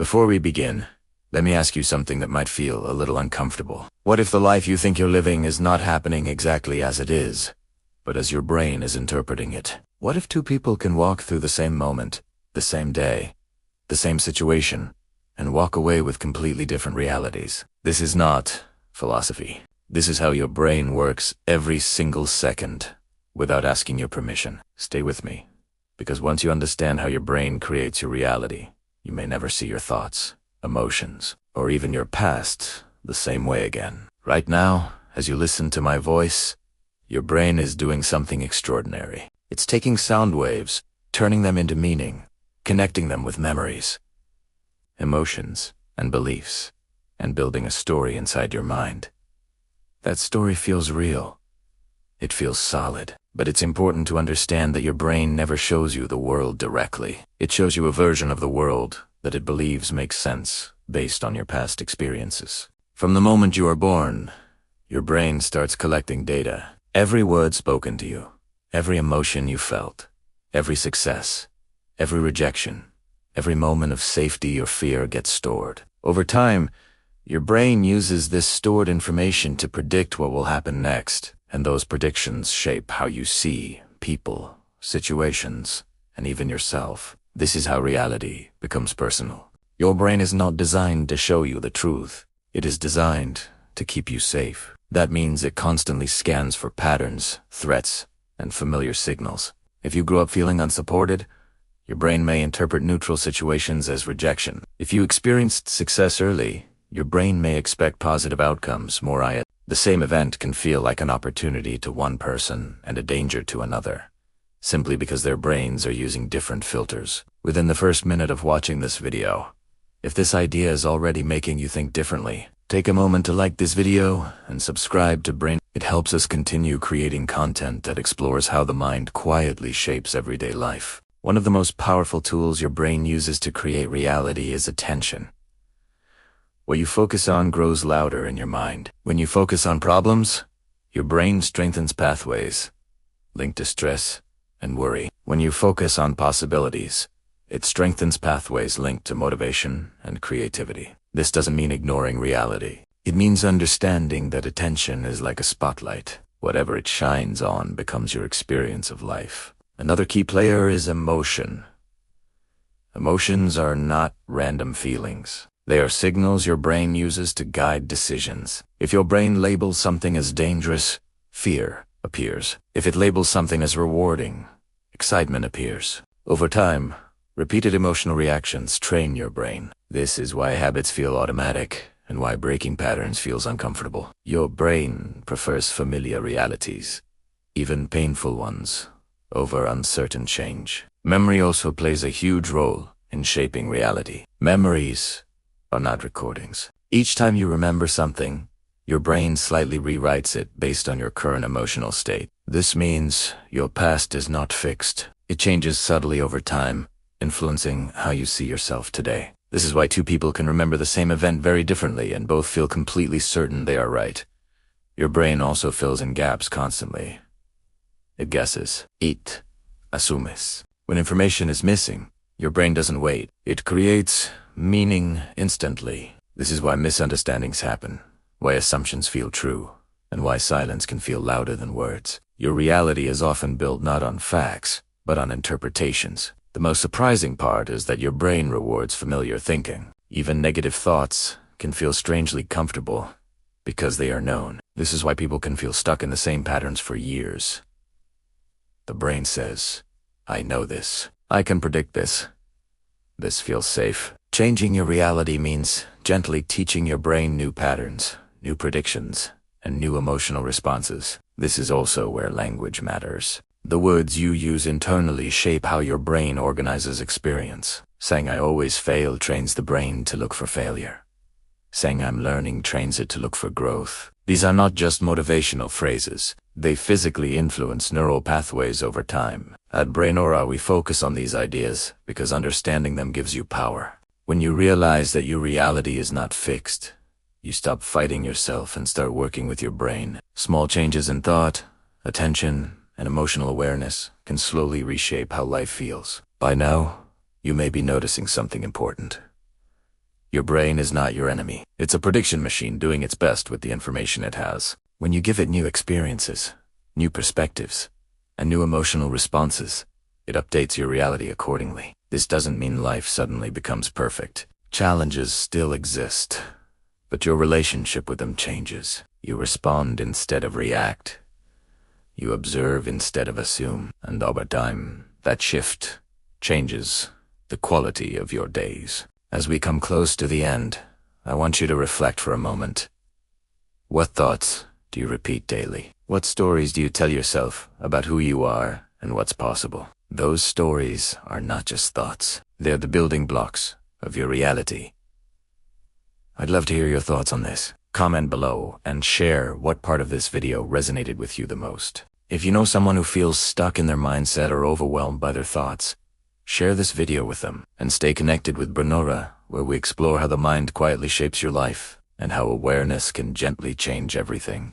Before we begin, let me ask you something that might feel a little uncomfortable. What if the life you think you're living is not happening exactly as it is, but as your brain is interpreting it? What if two people can walk through the same moment, the same day, the same situation, and walk away with completely different realities? This is not philosophy. This is how your brain works every single second, without asking your permission. Stay with me, because once you understand how your brain creates your reality, you may never see your thoughts, emotions, or even your past the same way again. Right now, as you listen to my voice, your brain is doing something extraordinary. It's taking sound waves, turning them into meaning, connecting them with memories, emotions, and beliefs, and building a story inside your mind. That story feels real. It feels solid. But it's important to understand that your brain never shows you the world directly. It shows you a version of the world that it believes makes sense based on your past experiences. From the moment you are born, your brain starts collecting data. Every word spoken to you, every emotion you felt, every success, every rejection, every moment of safety or fear gets stored. Over time, your brain uses this stored information to predict what will happen next. And those predictions shape how you see people, situations, and even yourself. This is how reality becomes personal. Your brain is not designed to show you the truth. It is designed to keep you safe. That means it constantly scans for patterns, threats, and familiar signals. If you grew up feeling unsupported, your brain may interpret neutral situations as rejection. If you experienced success early, your brain may expect positive outcomes. The same event can feel like an opportunity to one person and a danger to another, simply because their brains are using different filters. Within the first minute of watching this video, if this idea is already making you think differently, take a moment to like this video and subscribe to Brain. It helps us continue creating content that explores how the mind quietly shapes everyday life. One of the most powerful tools your brain uses to create reality is attention. What you focus on grows louder in your mind. When you focus on problems, your brain strengthens pathways linked to stress and worry. When you focus on possibilities, it strengthens pathways linked to motivation and creativity. This doesn't mean ignoring reality. It means understanding that attention is like a spotlight. Whatever it shines on becomes your experience of life. Another key player is emotion. Emotions are not random feelings. They are signals your brain uses to guide decisions. If your brain labels something as dangerous, fear appears. If it labels something as rewarding, excitement appears. Over time, repeated emotional reactions train your brain. This is why habits feel automatic and why breaking patterns feels uncomfortable. Your brain prefers familiar realities, even painful ones, over uncertain change. Memory also plays a huge role in shaping reality. Memories are not recordings. Each time you remember something, your brain slightly rewrites it based on your current emotional state. This means your past is not fixed. It changes subtly over time, influencing how you see yourself today. This is why two people can remember the same event very differently and both feel completely certain they are right. Your brain also fills in gaps constantly. It guesses. It asumes. When information is missing, your brain doesn't wait. It creates meaning instantly. This is why misunderstandings happen, why assumptions feel true, and why silence can feel louder than words. Your reality is often built not on facts, but on interpretations. The most surprising part is that your brain rewards familiar thinking. Even negative thoughts can feel strangely comfortable because they are known. This is why people can feel stuck in the same patterns for years. The brain says, I know this. I can predict this. This feels safe. Changing your reality means gently teaching your brain new patterns, new predictions, and new emotional responses. This is also where language matters. The words you use internally shape how your brain organizes experience. Saying I always fail trains the brain to look for failure. Saying I'm learning trains it to look for growth. These are not just motivational phrases. They physically influence neural pathways over time. At Brainora, we focus on these ideas because understanding them gives you power. When you realize that your reality is not fixed, you stop fighting yourself and start working with your brain. Small changes in thought, attention, and emotional awareness can slowly reshape how life feels. By now, you may be noticing something important. Your brain is not your enemy. It's a prediction machine doing its best with the information it has. When you give it new experiences, new perspectives, and new emotional responses, it updates your reality accordingly. This doesn't mean life suddenly becomes perfect. Challenges still exist, but your relationship with them changes. You respond instead of react. You observe instead of assume. And over time, that shift changes the quality of your days. As we come close to the end, I want you to reflect for a moment. What thoughts do you repeat daily? What stories do you tell yourself about who you are and what's possible? Those stories are not just thoughts. They're the building blocks of your reality. I'd love to hear your thoughts on this. Comment below and share what part of this video resonated with you the most. If you know someone who feels stuck in their mindset or overwhelmed by their thoughts, share this video with them and stay connected with Bronora, where we explore how the mind quietly shapes your life and how awareness can gently change everything.